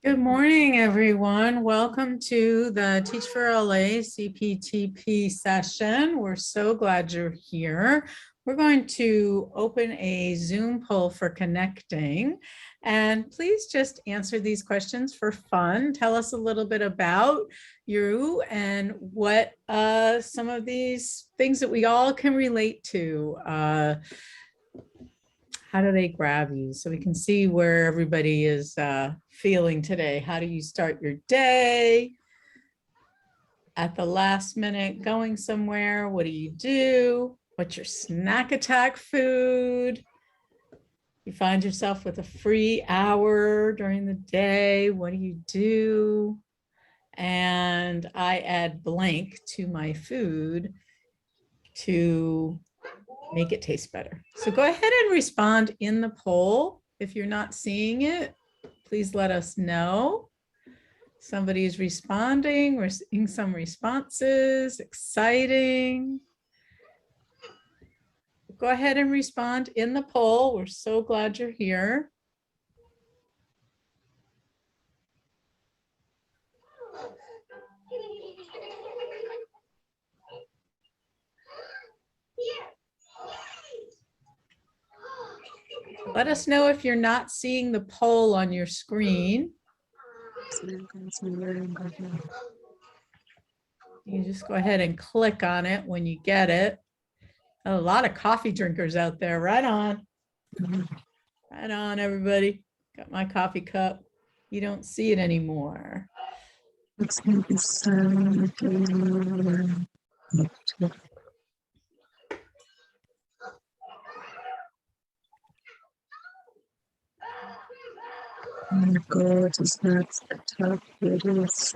Good morning, everyone. Welcome to the Teach for LA CPTP session. We're so glad you're here. We're going to open a Zoom poll for connecting. And please just answer these questions for fun. Tell us a little bit about you and what some of these things that we all can relate to. How do they grab you? So we can see where everybody is feeling today. How do you start your day? At the last minute, going somewhere, what do you do? What's your snack attack food? You find yourself with a free hour during the day, what do you do? And I add blank to my food to make it taste better. So go ahead and respond in the poll. If you're not seeing it, please let us know. Somebody's responding. We're seeing some responses. Exciting. Go ahead and respond in the poll. We're so glad you're here. Let us know if you're not seeing the poll on your screen. You just go ahead and click on it when you get it. A lot of coffee drinkers out there. Right on. Right on, everybody. Got my coffee cup. You don't see it anymore. Oh my God, is that the top? It is.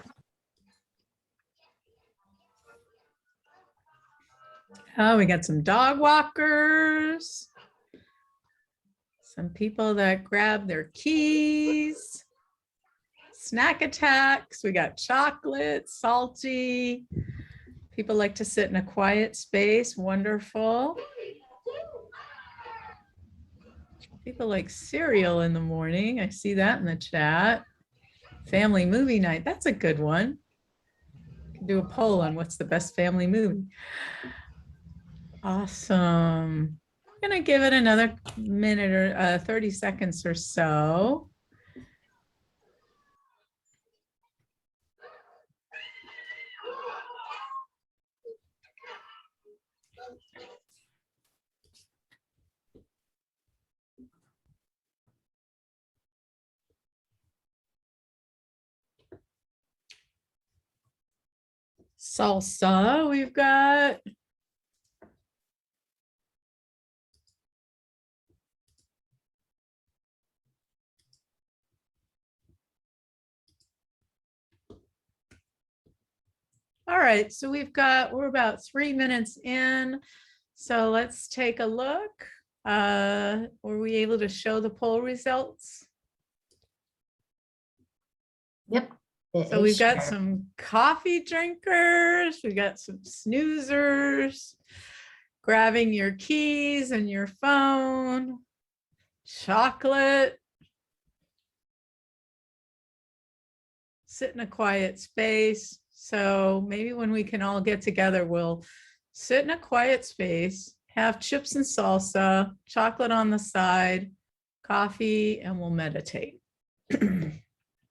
Oh, we got some dog walkers. Some people that grab their keys. Snack attacks. We got chocolate, salty. People like to sit in a quiet space. Wonderful. People like cereal in the morning. I see that in the chat. Family movie night. That's a good one. Can do a poll on what's the best family movie. Awesome. I'm going to give it another minute or 30 seconds or so. Salsa, we've got. All right, so we're about 3 minutes in. So let's take a look. Were we able to show the poll results? Yep. So we've got some coffee drinkers, we got some snoozers, grabbing your keys and your phone, chocolate, sit in a quiet space. So maybe when we can all get together, we'll sit in a quiet space, have chips and salsa, chocolate on the side, coffee, and we'll meditate.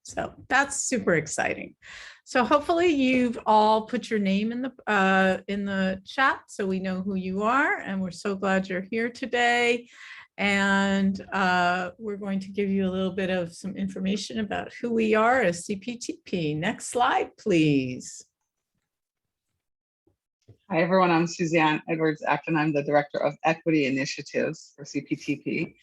So that's super exciting. So hopefully you've all put your name in the chat so we know who you are, and we're so glad you're here today. And we're going to give you a little bit of some information about who we are as CPTP. Next slide, please. Hi, everyone. I'm Suzanne Edwards-Acton. I'm the Director of Equity Initiatives for CPTP.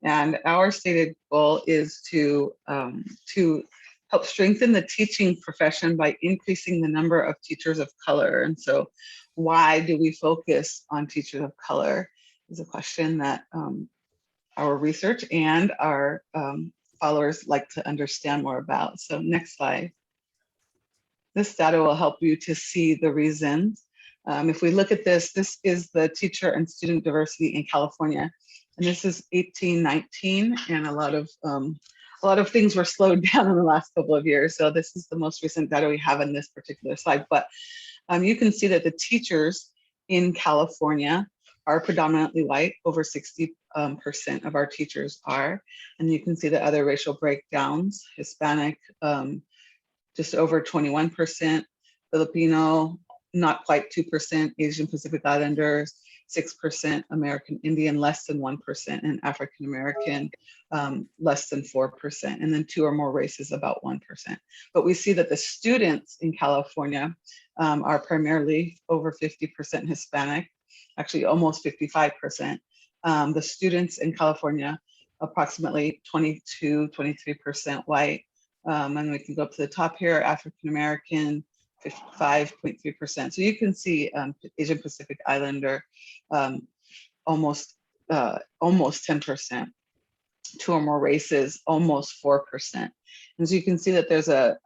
And our stated goal is to help strengthen the teaching profession by increasing the number of teachers of color. And so why do we focus on teachers of color is a question that our research and our followers like to understand more about. So next slide. This data will help you to see the reasons. If we look at this, this is the teacher and student diversity in California. And this is 1819, and a lot of things were slowed down in the last couple of years. So this is the most recent data we have in this particular slide. But you can see that the teachers in California are predominantly white. Over 60% of our teachers are. And you can see the other racial breakdowns: Hispanic, just over 21%, Filipino, not quite 2%, Asian Pacific Islanders, 6%, American Indian, less than 1%, and African American, less than 4%, and then 2 or more races, about 1%. But we see that the students in California are primarily over 50% Hispanic, actually almost 55%. The students in California, approximately 22, 23% white. And we can go up to the top here, African American, 55.3%. So you can see Asian Pacific Islander, almost 10%. 2 or more races, almost 4%. And so you can see that there's a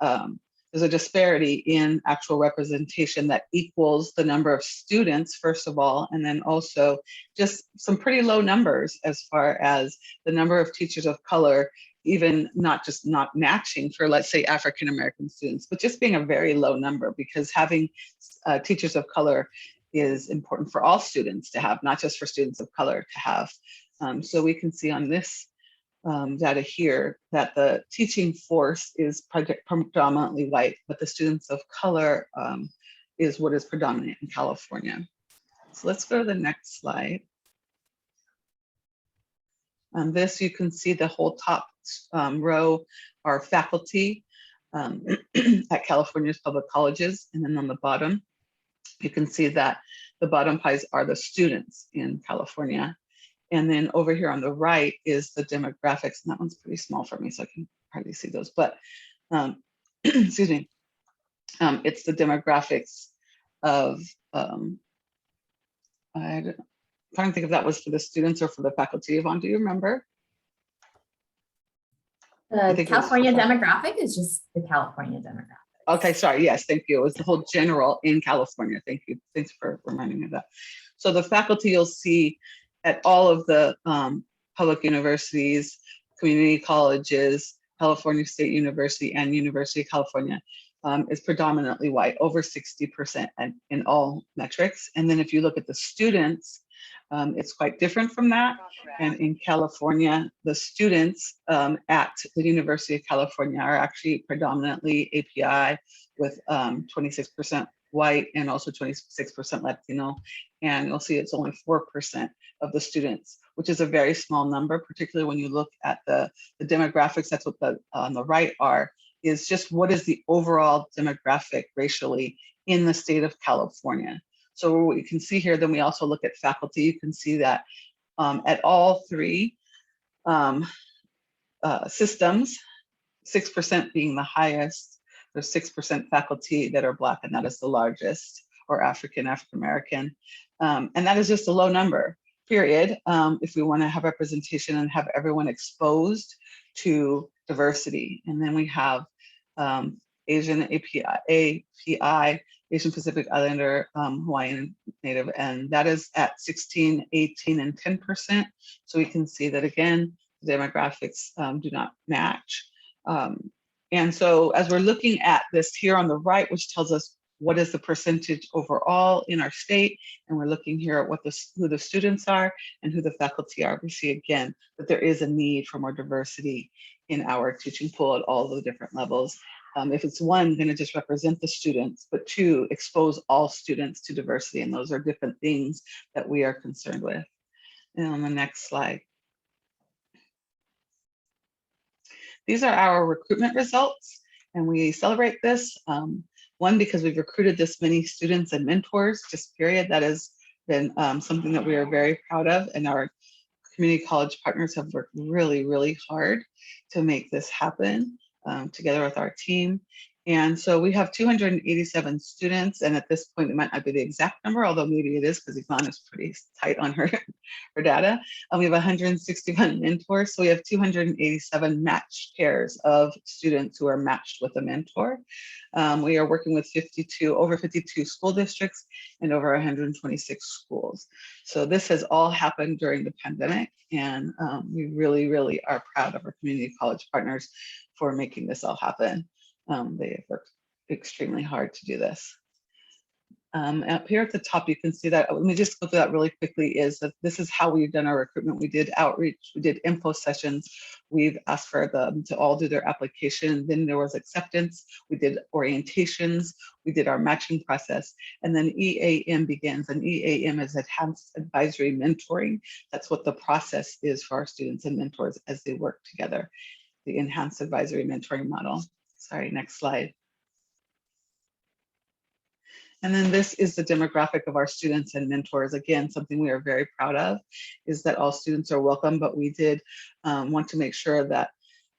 disparity in actual representation that equals the number of students, first of all, and then also just some pretty low numbers as far as the number of teachers of color, even not just not matching for, let's say, African American students, but just being a very low number, because having teachers of color is important for all students to have, not just for students of color to have. So we can see on this data here that the teaching force is predominantly white, but the students of color is what is predominant in California. So let's go to the next slide. On this, you can see the whole top row are faculty at California's public colleges. And then on the bottom, you can see that the bottom pies are the students in California. And then over here on the right is the demographics. And that one's pretty small for me, so I can hardly see those. But excuse me, it's the demographics of, I'm trying to think if that was for the students or for the faculty. Yvonne, do you remember? The California demographic is just the California demographic. Okay, sorry. Yes, thank you. It was the whole general in California. Thank you. Thanks for reminding me of that. So the faculty you'll see at all of the public universities, community colleges, California State University, and University of California is predominantly white, over 60% in all metrics. And then if you look at the students, it's quite different from that. And in California, the students at the University of California are actually predominantly API with 26% white and also 26% Latino. And you'll see it's only 4% of the students, which is a very small number, particularly when you look at the demographics. That's what the on the right are, is just what is the overall demographic racially in the state of California. So what you can see here, then we also look at faculty. You can see that at all three systems, 6% being the highest, there's 6% faculty that are Black, and that is the largest, or African American. And that is just a low number, period, if we want to have representation and have everyone exposed to diversity. And then we have Asian API, Asian Pacific Islander, Hawaiian Native, and that is at 16, 18, and 10%. So we can see that again, the demographics do not match. And so as we're looking at this here on the right, which tells us what is the percentage overall in our state, and we're looking here at who the students are and who the faculty are, we see again that there is a need for more diversity in our teaching pool at all the different levels. If it's one, going to just represent the students, but two, expose all students to diversity, and those are different things that we are concerned with. And on the next slide. These are our recruitment results, and we celebrate this. One, because we've recruited this many students and mentors, just period. That has been something that we are very proud of, and our community college partners have worked really, really hard to make this happen together with our team. And so we have 287 students, and at this point, it might not be the exact number, although maybe it is because Yvonne is pretty tight on her data. We have 161 mentors, so we have 287 matched pairs of students who are matched with a mentor. We are working with over 52 school districts and over 126 schools. So this has all happened during the pandemic, and we really, really are proud of our community college partners for making this all happen. They have worked extremely hard to do this. Up here at the top, you can see that. Let me just go through that really quickly. Is that this is how we've done our recruitment. We did outreach, we did info sessions. We've asked for them to all do their application. Then there was acceptance. We did orientations. We did our matching process, and then EAM begins. And EAM is Enhanced Advisory Mentoring. That's what the process is for our students and mentors as they work together. The Enhanced Advisory Mentoring model. Sorry, next slide. And then this is the demographic of our students and mentors. Again, something we are very proud of is that all students are welcome, but we did want to make sure that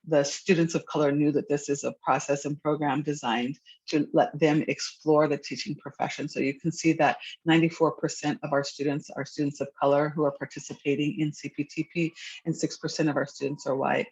the students of color knew that this is a process and program designed to let them explore the teaching profession. So you can see that 94% of our students are students of color who are participating in CPTP, and 6% of our students are white.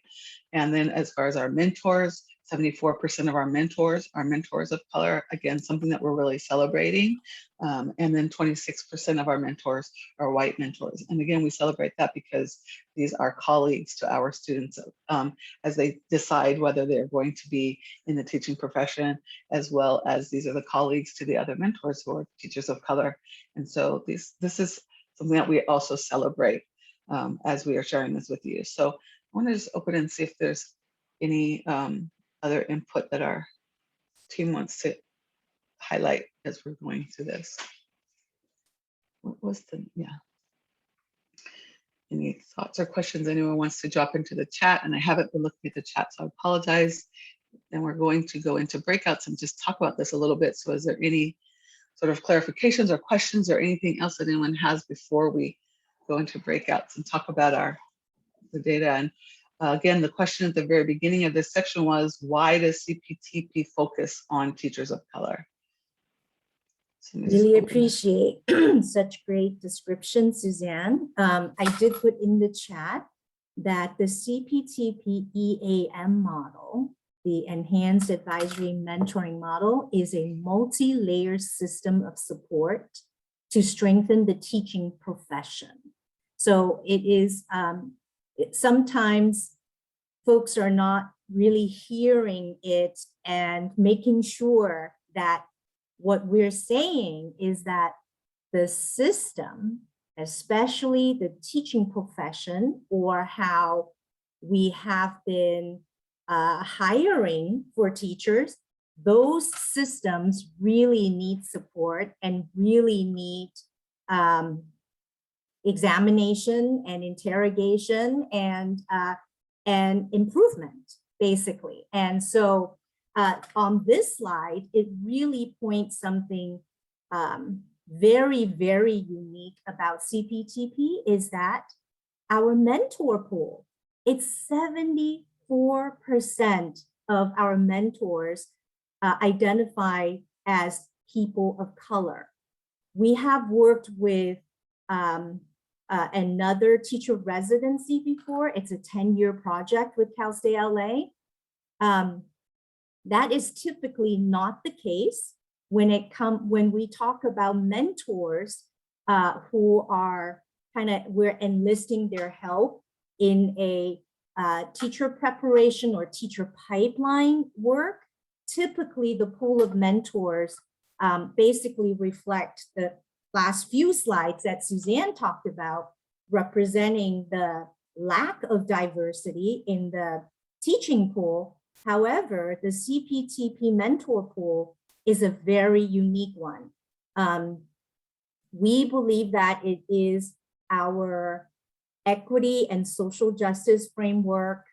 And then as far as our mentors, 74% of our mentors are mentors of color. Again, something that we're really celebrating. And then 26% of our mentors are white mentors. And again, we celebrate that because these are colleagues to our students as they decide whether they're going to be in the teaching profession, as well as these are the colleagues to the other mentors who are teachers of color. And so this is something that we also celebrate as we are sharing this with you. So I want to just open and see if there's any other input that our team wants to highlight as we're going through this. What was any thoughts or questions anyone wants to drop into the chat? And I haven't been looking at the chat, so I apologize. And we're going to go into breakouts and just talk about this a little bit. So is there any sort of clarifications or questions or anything else that anyone has before we go into breakouts and talk about the data? And again, the question at the very beginning of this section was, why does CPTP focus on teachers of color? So really appreciate such great description, Suzanne. I did put in the chat that the CPTP EAM model, the Enhanced Advisory Mentoring Model, is a multi-layered system of support to strengthen the teaching profession. So it is, sometimes folks are not really hearing it and making sure that what we're saying is that the system, especially the teaching profession, or how we have been hiring for teachers, those systems really need support and really need examination and interrogation and improvement, basically. And so on this slide, it really points something very, very unique about CPTP is that our mentor pool, it's 74% of our mentors identify as people of color. We have worked with another teacher residency before. It's a 10-year project with Cal State LA. That is typically not the case when we talk about mentors who are we're enlisting their help in a teacher preparation or teacher pipeline work, typically the pool of mentors basically reflect the last few slides that Suzanne talked about, representing the lack of diversity in the teaching pool. However, the CPTP mentor pool is a very unique one. We believe that it is our equity and social justice framework,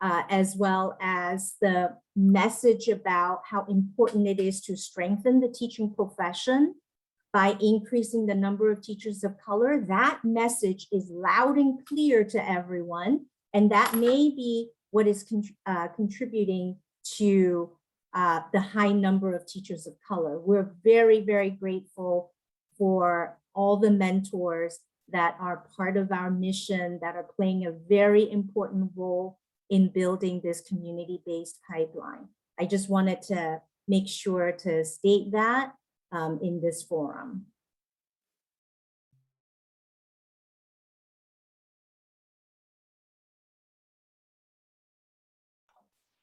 as well as the message about how important it is to strengthen the teaching profession by increasing the number of teachers of color. That message is loud and clear to everyone, and that may be what is contributing to the high number of teachers of color. We're very, very grateful for all the mentors that are part of our mission, that are playing a very important role in building this community-based pipeline. I just wanted to make sure to state that in this forum.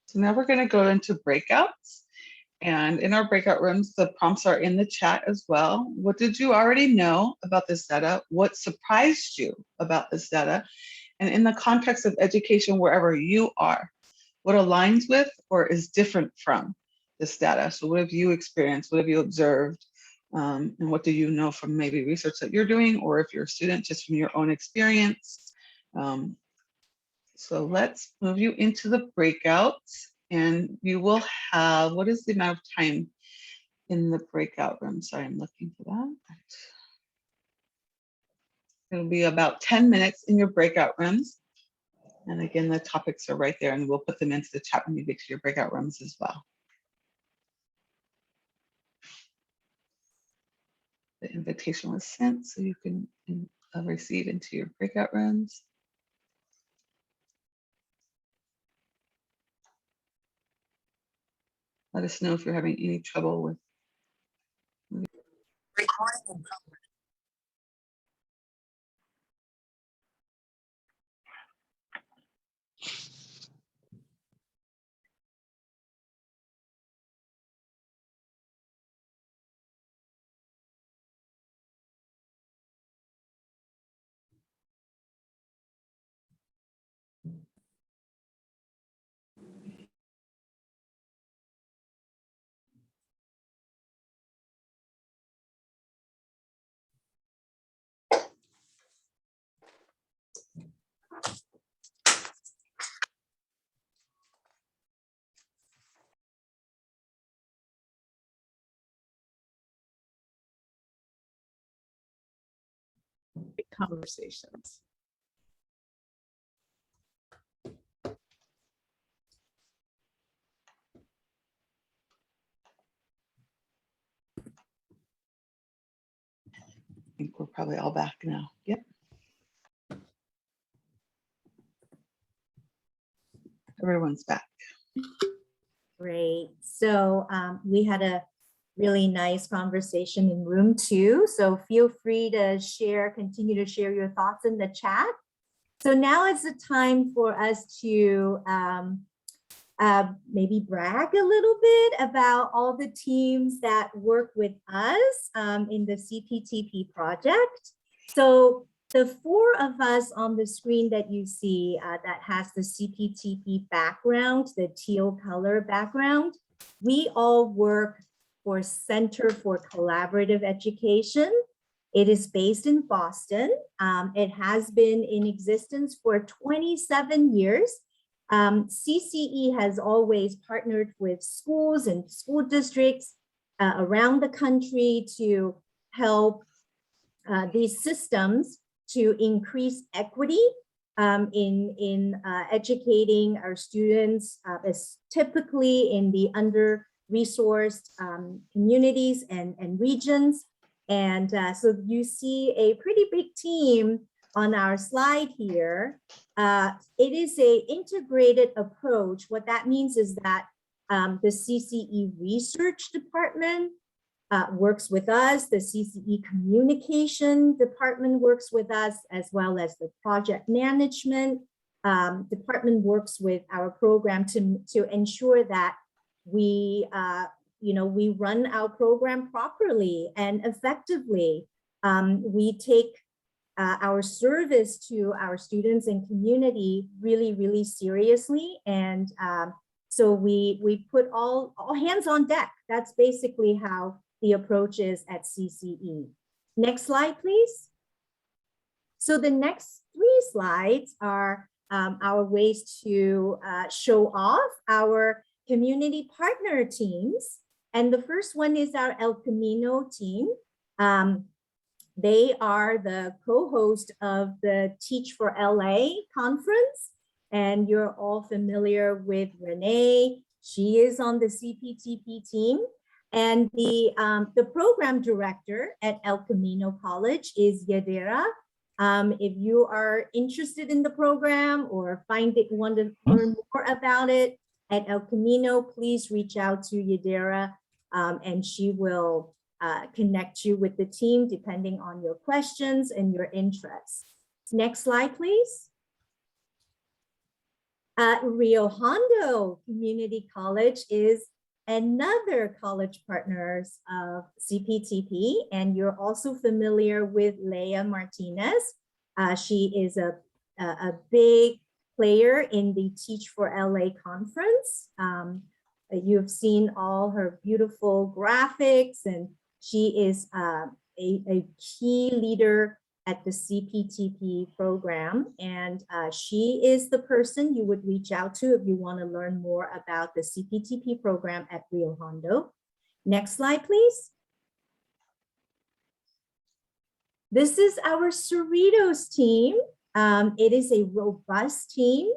So now we're going to go into breakouts. And in our breakout rooms, the prompts are in the chat as well. What did you already know about this data? What surprised you about this data? And in the context of education, wherever you are, what aligns with or is different from this data? So what have you experienced? What have you observed? And what do you know from maybe research that you're doing, or if you're a student, just from your own experience? So let's move you into the breakouts, and you will have, what is the amount of time in the breakout room? Sorry, I'm looking for that. It'll be about 10 minutes in your breakout rooms. And again, the topics are right there, and we'll put them into the chat when you get to your breakout rooms as well. The invitation was sent, so you can receive into your breakout rooms. Let us know if you're having any trouble with recording. Conversations. I think we're probably all back now. Yep. Everyone's back. Great. So we had a really nice conversation in room 2. So feel free to share, continue to share your thoughts in the chat. So now is the time for us to maybe brag a little bit about all the teams that work with us in the CPTP project. So the 4 of us on the screen that you see that has the CPTP background, the teal color background, we all work for Center for Collaborative Education. It is based in Boston. It has been in existence for 27 years. CCE has always partnered with schools and school districts around the country to help these systems to increase equity in educating our students, typically in the under-resourced communities and regions. And so you see a pretty big team on our slide here. It is an integrated approach. What that means is that the CCE research department works with us, the CCE communication department works with us, as well as the project management department works with our program to ensure that we, we run our program properly and effectively. We take our service to our students and community really, really seriously. And so we put all hands on deck. That's basically how the approach is at CCE. Next slide, please. So the next 3 slides are our ways to show off our community partner teams. And the first one is our El Camino team. They are the co-host of the Teach for LA conference. And you're all familiar with Renee. She is on the CPTP team. And the program director at El Camino College is Yadira. If you are interested in the program or want to learn more about it at El Camino, please reach out to Yadira and she will connect you with the team depending on your questions and your interests. Next slide, please. Rio Hondo Community College is another college partners of CPTP, and you're also familiar with Leah Martinez. She is a big player in the Teach for LA conference. You've seen all her beautiful graphics, and she is a key leader at the CPTP program. And she is the person you would reach out to if you want to learn more about the CPTP program at Rio Hondo. Next slide, please. This is our Cerritos team. It is a robust team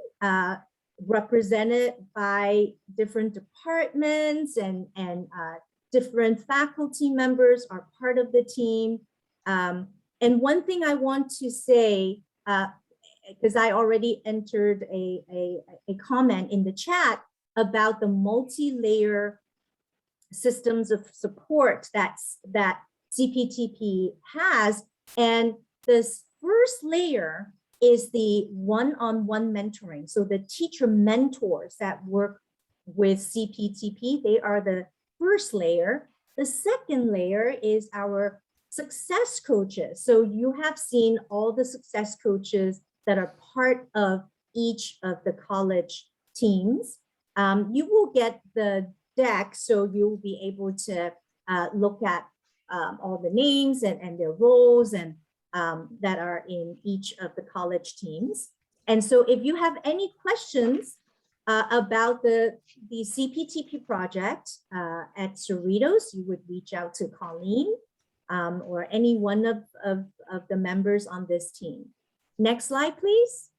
represented by different departments and different faculty members are part of the team. And one thing I want to say, because I already entered a comment in the chat about the multi-layer systems of support that CPTP has. And this first layer is the one-on-one mentoring. So the teacher mentors that work with CPTP, they are the first layer. The second layer is our success coaches. So you have seen all the success coaches that are part of each of the college teams. You will get the deck, so you'll be able to look at all the names and their roles and that are in each of the college teams. And so if you have any questions about the CPTP project at Cerritos, you would reach out to Colleen or any one of the members on this team. Next slide, please.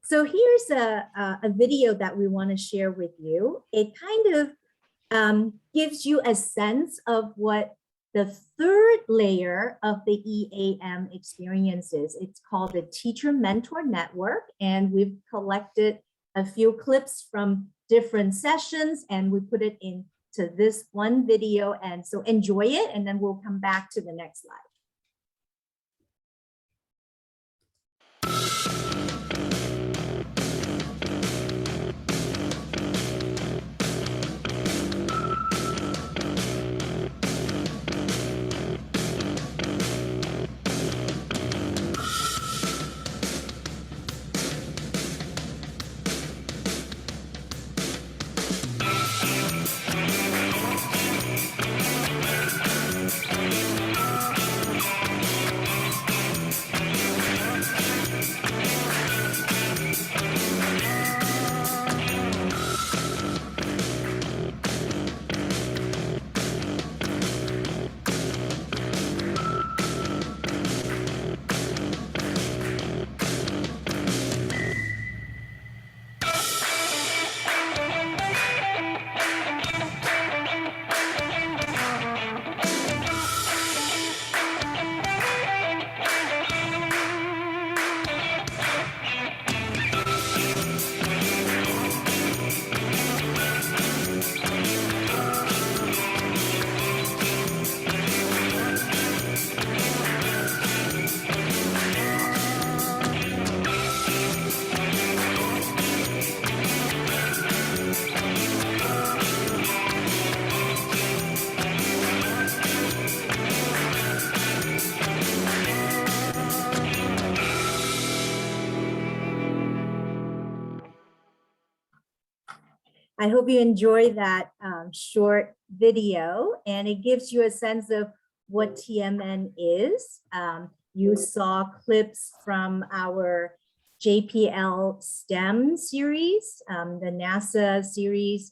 So here's a video that we want to share with you. It kind of gives you a sense of what the third layer of the EAM experience is. It's called the Teacher Mentor Network, and we've collected a few clips from different sessions and we put it into this one video. And so enjoy it, and then we'll come back to the next slide. I hope you enjoy that short video, and it gives you a sense of what TMN is. You saw clips from our JPL STEM series, the NASA series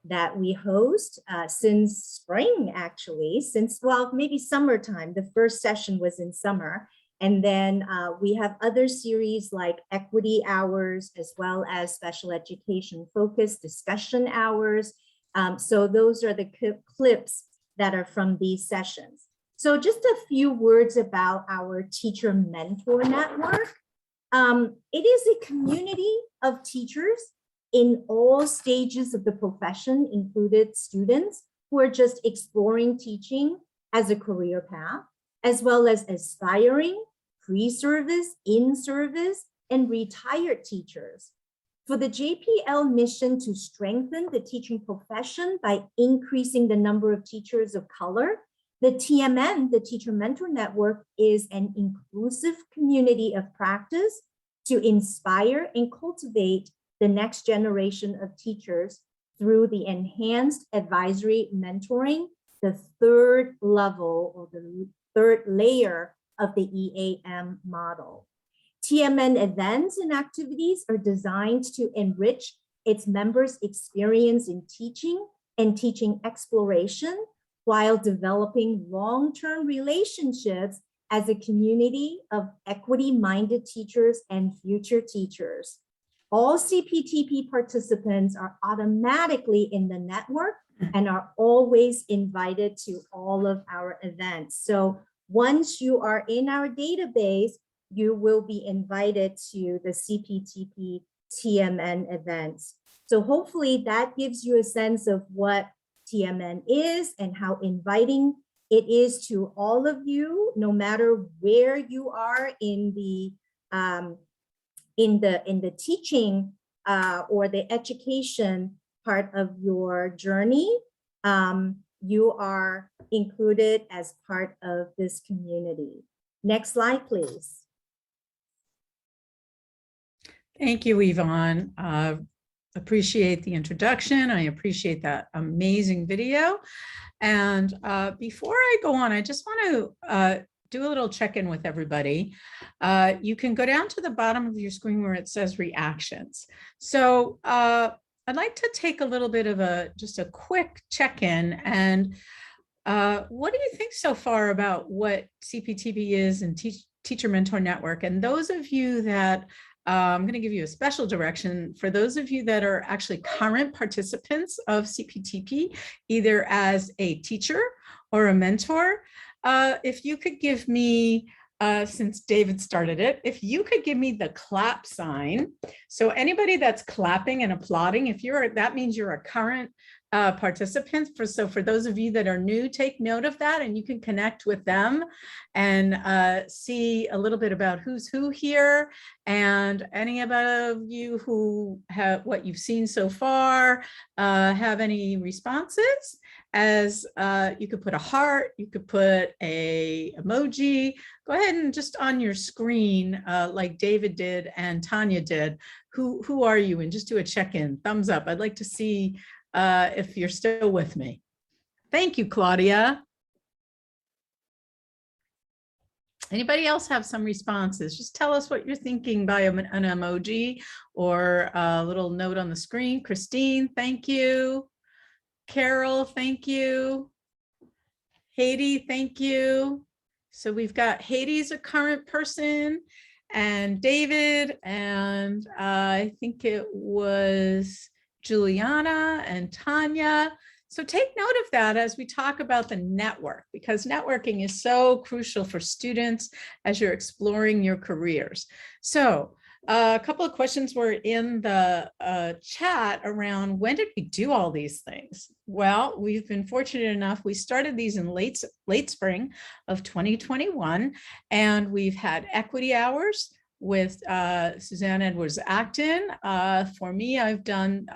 that we host since spring, actually, since, well, maybe summertime. The first session was in summer. And then we have other series like equity hours, as well as special education focused discussion hours. So those are the clips that are from these sessions. So just a few words about our Teacher Mentor Network. It is a community of teachers in all stages of the profession, included students who are just exploring teaching as a career path, as well as aspiring, pre-service, in-service, and retired teachers. For the JPL mission to strengthen the teaching profession by increasing the number of teachers of color, the TMN, the Teacher Mentor Network, is an inclusive community of practice to inspire and cultivate the next generation of teachers through the enhanced advisory mentoring, the third level or the third layer of the EAM model. TMN events and activities are designed to enrich its members' experience in teaching and teaching exploration while developing long-term relationships as a community of equity-minded teachers and future teachers. All CPTP participants are automatically in the network and are always invited to all of our events. So once you are in our database, you will be invited to the CPTP TMN events. So hopefully that gives you a sense of what TMN is and how inviting it is to all of you, no matter where you are in the teaching or the education part of your journey. You are included as part of this community. Next slide, please. Thank you, Yvonne. Appreciate the introduction. I appreciate that amazing video. And before I go on, I just want to do a little check-in with everybody. You can go down to the bottom of your screen where it says reactions. So I'd like to take a little bit of just a quick check-in. And what do you think so far about what CPTP is and Teacher Mentor Network? And those of you that I'm going to give you a special direction for those of you that are actually current participants of CPTP, either as a teacher or a mentor. If you could give me, since David started it, if you could give me the clap sign. So anybody that's clapping and applauding, if you're, that means you're a current participant. So for those of you that are new, take note of that and you can connect with them and see a little bit about who's who here, and any of you who have what you've seen so far, have any responses. As you could put a heart, you could put a emoji. Go ahead and just on your screen, like David did and Tanya did, who are you? And just do a check-in, thumbs up. I'd like to see if you're still with me. Thank you, Claudia. Anybody else have some responses? Just tell us what you're thinking by an emoji or a little note on the screen. Christine, thank you. Carol, thank you. Haiti, thank you. So we've got Haiti's a current person, and David, and I think it was Juliana and Tanya. So take note of that as we talk about the network, because networking is so crucial for students as you're exploring your careers. So a couple of questions were in the chat around when did we do all these things? Well, we've been fortunate enough. We started these in late spring of 2021, and we've had equity hours with Suzanne Edwards Acton. For me, I've done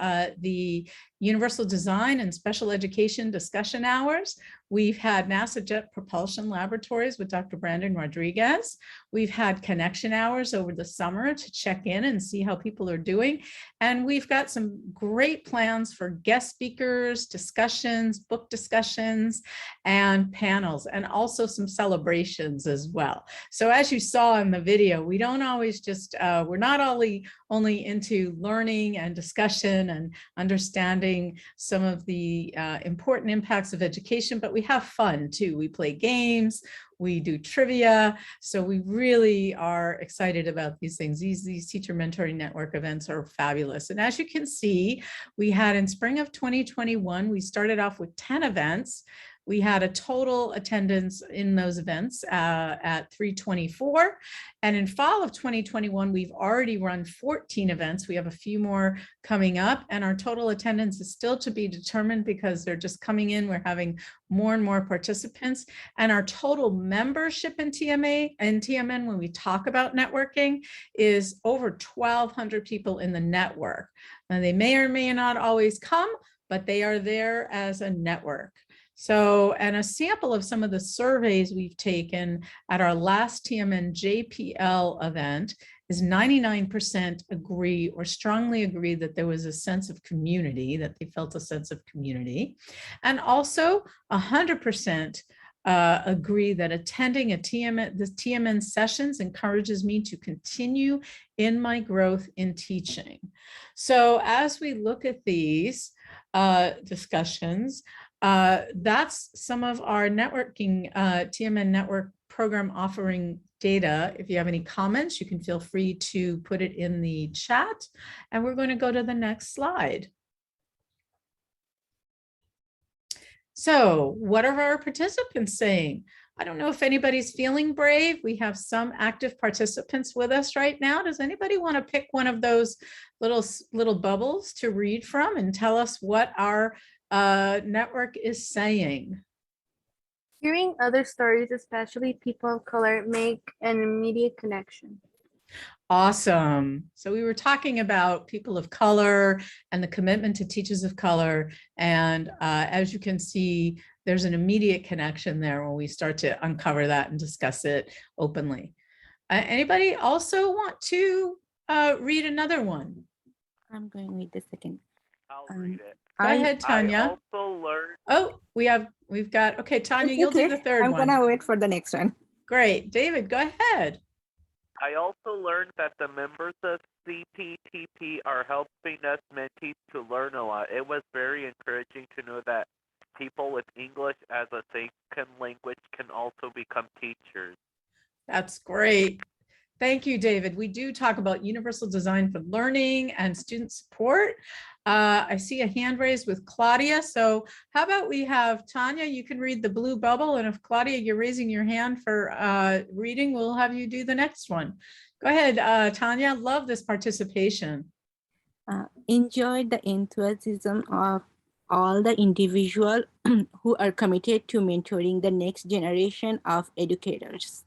the universal design and special education discussion hours. We've had NASA Jet Propulsion Laboratories with Dr. Brandon Rodriguez. We've had connection hours over the summer to check in and see how people are doing. And we've got some great plans for guest speakers, discussions, book discussions, and panels, and also some celebrations as well. So as you saw in the video, we don't always just, we're not only into learning and discussion and understanding some of the important impacts of education, but we have fun too. We play games, we do trivia. So we really are excited about these things. These Teacher Mentoring Network events are fabulous. And as you can see, we had in spring of 2021, we started off with 10 events. We had a total attendance in those events at 324. And in fall of 2021, we've already run 14 events. We have a few more coming up, and our total attendance is still to be determined because they're just coming in. We're having more and more participants. And our total membership in TMA and TMN, when we talk about networking, is over 1,200 people in the network. And they may or may not always come, but they are there as a network. So, and a sample of some of the surveys we've taken at our last TMN JPL event is 99% agree or strongly agree that there was a sense of community, that they felt a sense of community. And also 100% agree that attending the TMN sessions encourages me to continue in my growth in teaching. So as we look at these discussions, that's some of our networking TMN network program offering data. If you have any comments, you can feel free to put it in the chat. And we're going to go to the next slide. So what are our participants saying? I don't know if anybody's feeling brave. We have some active participants with us right now. Does anybody want to pick one of those little bubbles to read from and tell us what our network is saying? Hearing other stories, especially people of color, make an immediate connection. Awesome. So we were talking about people of color and the commitment to teachers of color. And as you can see, there's an immediate connection there when we start to uncover that and discuss it openly. Anybody also want to read another one? I'm going to read the second. I'll read it. Go ahead, Tanya. I also learned. Oh, we've got, okay, Tanya, you'll do the third one. I'm going to wait for the next one. Great. David, go ahead. I also learned that the members of CPTP are helping us mentees to learn a lot. It was very encouraging to know that people with English as a second language can also become teachers. That's great. Thank you, David. We do talk about universal design for learning and student support. I see a hand raised with Claudia. So how about we have Tanya, you can read the blue bubble. And if Claudia, you're raising your hand for reading, we'll have you do the next one. Go ahead, Tanya. Love this participation. Enjoy the enthusiasm of all the individuals who are committed to mentoring the next generation of educators.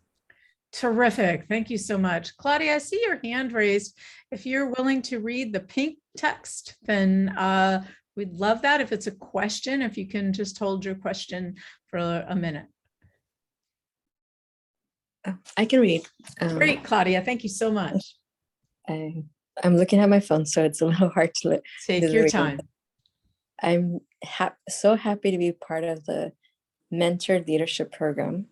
Terrific. Thank you so much. Claudia, I see your hand raised. If you're willing to read the pink text, then we'd love that. If it's a question, if you can just hold your question for a minute. I can read. Great, Claudia. Thank you so much. I'm looking at my phone, so it's a little hard to Take do the your reading. time. I'm so happy to be part of the Mentor Leadership Program.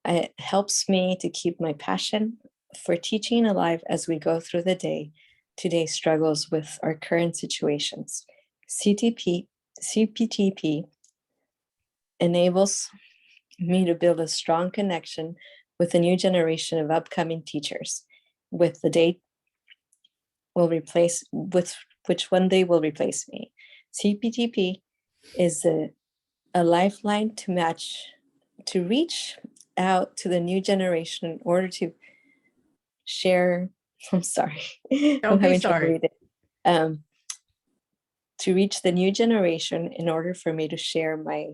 It helps me to keep my passion for teaching alive as we go through the today's struggles with our current situations. CPTP enables me to build a strong connection with the new generation of upcoming teachers, with the date will replace, with which one day will replace me. CPTP is a lifeline to reach out to the new generation in order to share. I'm sorry. Don't be sorry. To reach the new generation in order for me to share my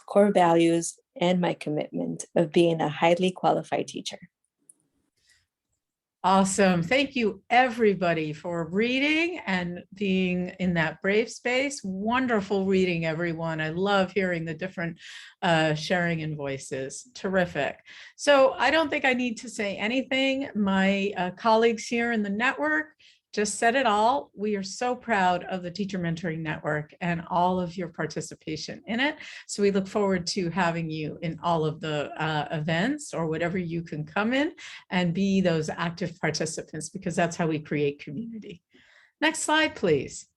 core values and my commitment of being a highly qualified teacher. Awesome. Thank you, everybody, for reading and being in that brave space. Wonderful reading, everyone. I love hearing the different sharing and voices. Terrific. So I don't think I need to say anything. My colleagues here in the network just said it all. We are so proud of the Teacher Mentoring Network and all of your participation in it. So we look forward to having you in all of the events or whatever you can come in and be those active participants, because that's how we create community. Next slide, please.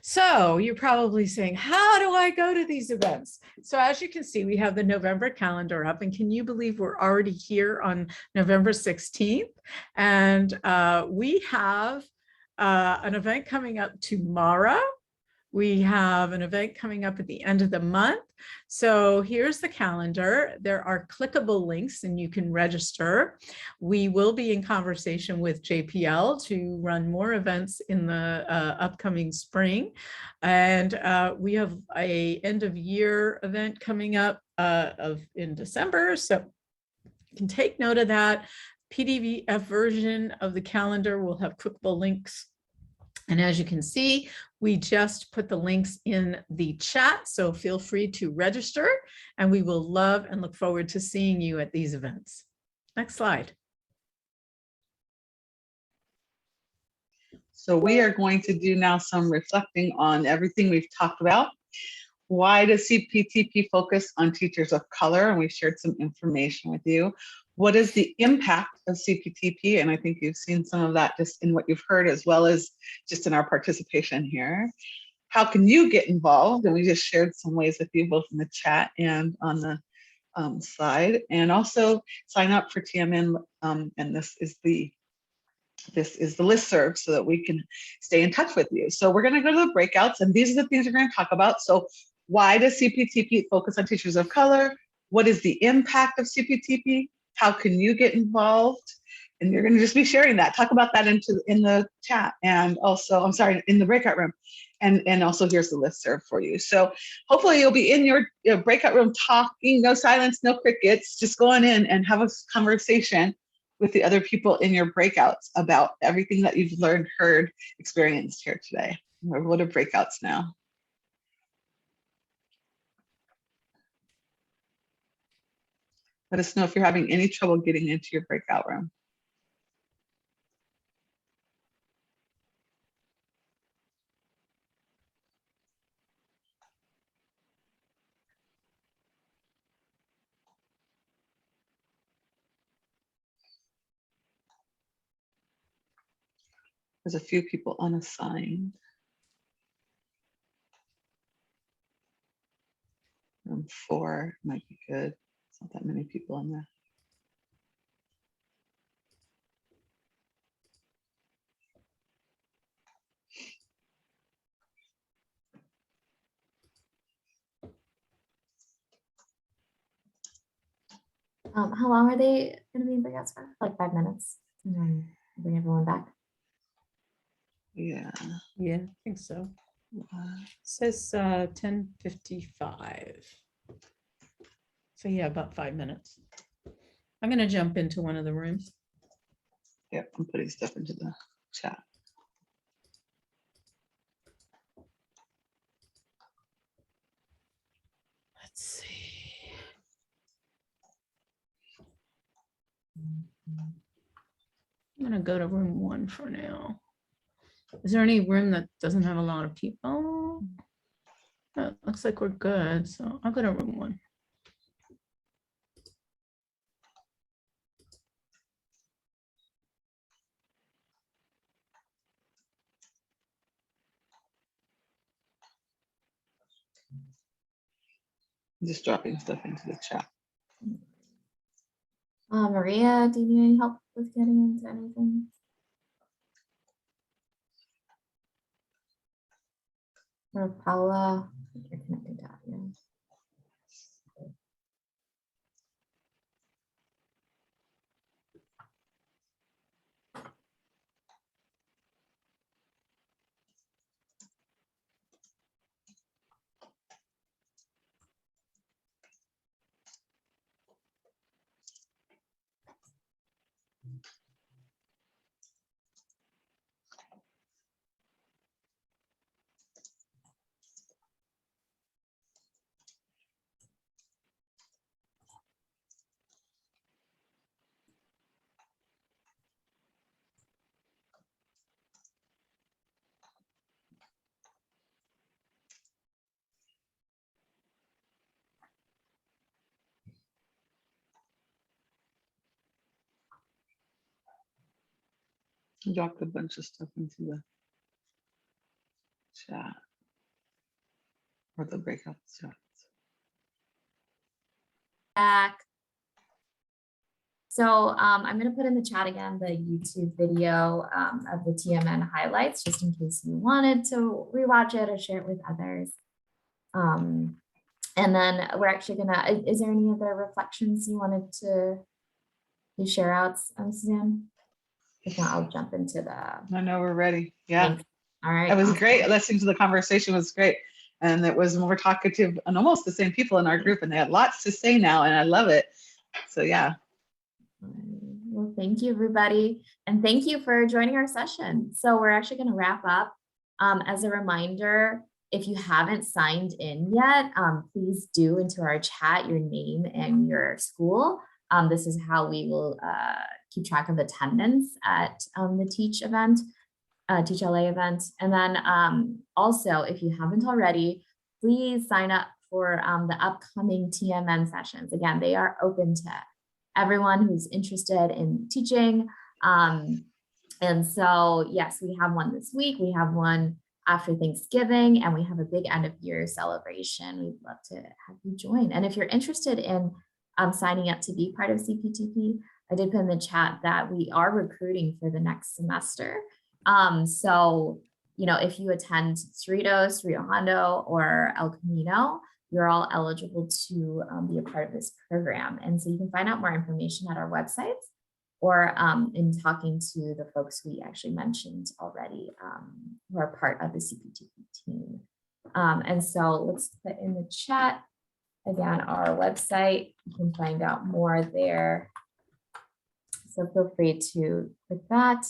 So you're probably saying, how do I go to these events? So as you can see, we have the November calendar up, and can you believe we're already here on November 16th? And we have an event coming up tomorrow. We have an event coming up at the end of the month. So here's the calendar. There are clickable links and you can register. We will be in conversation with JPL to run more events in the upcoming spring. And we have a end of year event coming up in December. So you can take note of that. PDF version of the calendar will have clickable links. And as you can see, we just put the links in the chat, so feel free to register, and we will love and look forward to seeing you at these events. Next slide. So we are going to do now some reflecting on everything we've talked about. Why does CPTP focus on teachers of color? And we've shared some information with you. What is the impact of CPTP? And I think you've seen some of that just in what you've heard, as well as just in our participation here. How can you get involved? And we just shared some ways with you, both in the chat and on the slide. And also sign up for TMN. And this is the listserv so that we can stay in touch with you. So we're going to go to the breakouts, and these are the things we're going to talk about. So why does CPTP focus on teachers of color? What is the impact of CPTP? How can you get involved? And you're going to just be sharing that. Talk about that in the chat, and also, I'm sorry, in the breakout room. And also here's the listserv for you. So hopefully you'll be in your breakout room talking, no silence, no crickets, just go on in and have a conversation with the other people in your breakouts about everything that you've learned, heard, experienced here today. We're going to breakouts now. Let us know if you're having any trouble getting into your breakout room. There's a few people unassigned. Room 4 might be good. It's not that many people in there. How long are they going to be in breakouts for? Like 5 minutes, and then bring everyone back. Yeah. Yeah, I think so. It says 10:55. So yeah, about 5 minutes. I'm going to jump into one of the rooms. Yep, I'm putting stuff into the chat. Let's see. I'm going to go to room 1 for now. Is there any room that doesn't have a lot of people? It looks like we're good, so I'll go to room 1. I'm just dropping stuff into the chat. Maria, do you need any help with getting into anything? Or Paula, you're connected to audio. Dropped a bunch of stuff into the chat or the breakout chat. Back. So I'm going to put in the chat again the YouTube video of the TMN highlights, just in case you wanted to rewatch it or share it with others. And then we're actually going to, is there any other reflections you wanted to share out, Suzanne? If not, I'll jump into the. I know we're ready. Yeah. Thanks. All right. It was awesome. great. Listening to the conversation was great. And it was more talkative and almost the same people in our group. And they had lots to say now. And I love it. So, yeah. Well, thank you, everybody. And thank you for joining our session. So we're actually going to wrap up. As a reminder, if you haven't signed in yet, please do into our chat your name and your school. This is how we will keep track of attendance at the Teach event, Teach LA event. And then also, if you haven't already, please sign up for the upcoming TMN sessions. Again, they are open to everyone who's interested in teaching. And so, yes, we have one this week. We have one after Thanksgiving, and we have a big end of year celebration. We'd love to have you join. And if you're interested in signing up to be part of CPTP, I did put in the chat that we are recruiting for the next semester. So, you know, if you attend Cerritos, Rio Hondo, or El Camino, you're all eligible to be a part of this program. And so you can find out more information at our websites or in talking to the folks we actually mentioned already who are part of the CPTP team. And so let's put in the chat, again, our website. You can find out more there. So feel free to click that.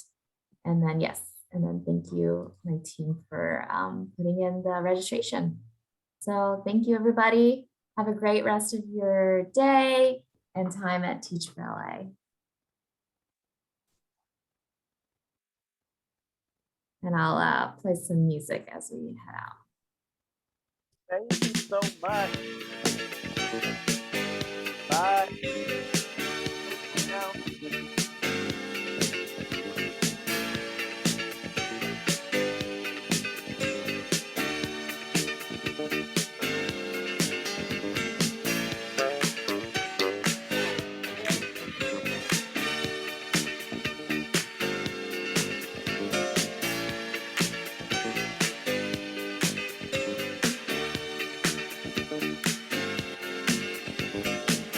And then, yes, and then thank you, my team, for putting in the registration. So thank you, everybody. Have a great rest of your day and time at Teach for LA. And I'll play some music as we head out. Thank you so much.